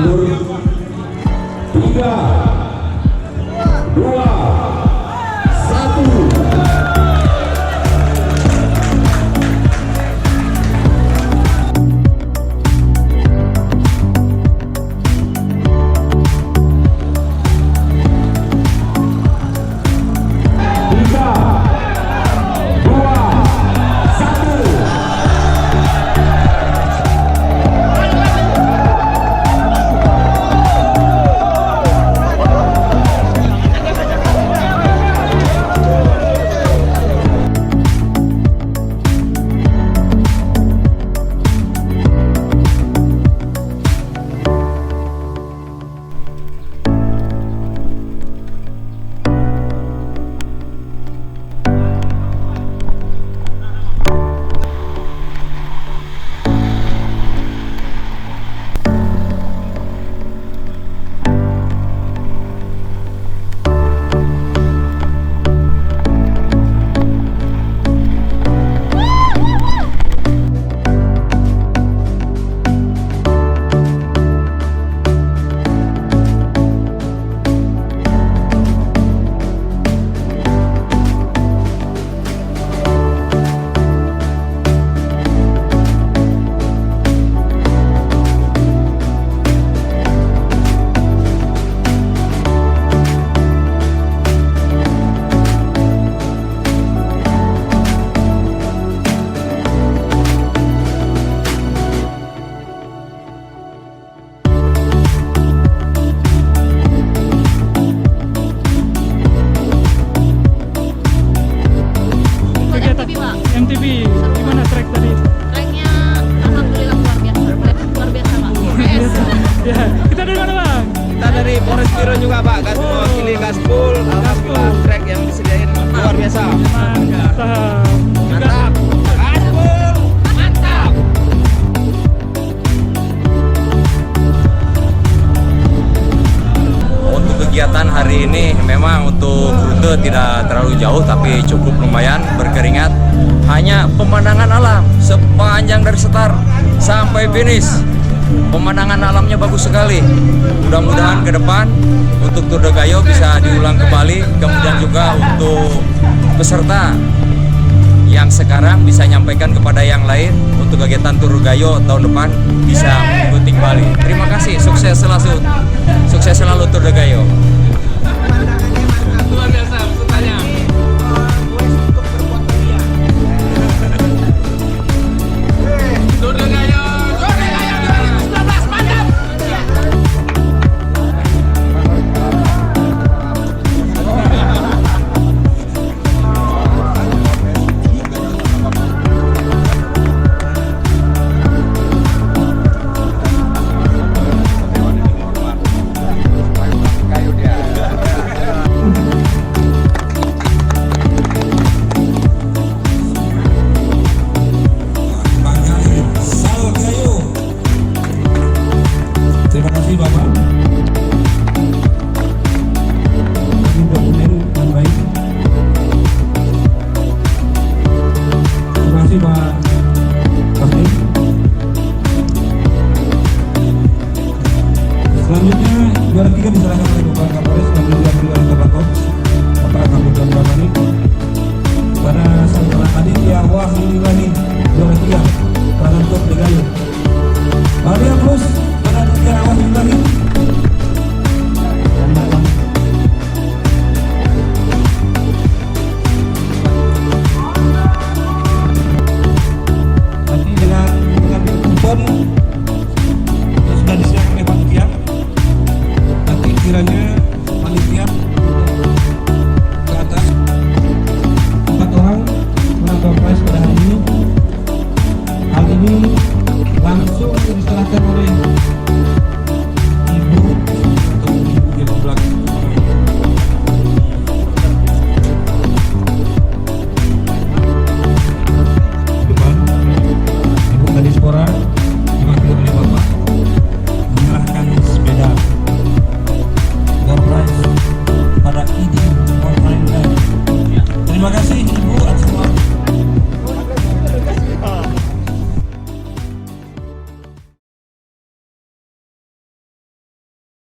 mundur. 3, 2, 1. MTB, gimana trek tadi? Treknya alhamdulillah luar biasa Pak. Ya, kita dari mana Bang? Kita dari Polres Biro juga Pak, mewakili Gaspul. Alhamdulillah trek yang disediain luar biasa. Mantap. Mantap. Gaspul, mantap. Untuk kegiatan hari ini memang untuk rute tidak terlalu jauh tapi cukup lumayan berkeringat. Hanya pemandangan alam sepanjang dari start sampai finish. Pemandangan alamnya bagus sekali. Mudah-mudahan ke depan untuk Tour de Gayo bisa diulang kembali. Kemudian juga untuk peserta yang sekarang bisa nyampaikan kepada yang lain untuk kegiatan Tour de Gayo tahun depan bisa mengikuti kembali. Terima kasih, sukses selalu Tour de Gayo. Luar biasa pesertanya. Tour de Gayo 2019 mantap. Terima kasih Bapak. Ini dokumen dengan baik. Terima kasih Pak Kasih. Selanjutnya juara 3 diserahkan oleh Bapak Kapolres dan diambil oleh Bapak Kops Bapak Kapolres Bani. Pada saudara Aditya Wahyulilahi juara 3 pada Tour de Gayo. Maria Plus Aditya Wahyulilahi. Nanti dengan mengambil kupon yang sudah disediakan oleh panitia, nanti kiranya panitia ke atas 4 orang menang prize pada hari ini. Hal ini langsung diserahkan oleh ibu atau ibu yang di belakang. Depan ibu Kadispora diwakili oleh Bapak menyerahkan sepeda door prize pada ID online. Terima kasih.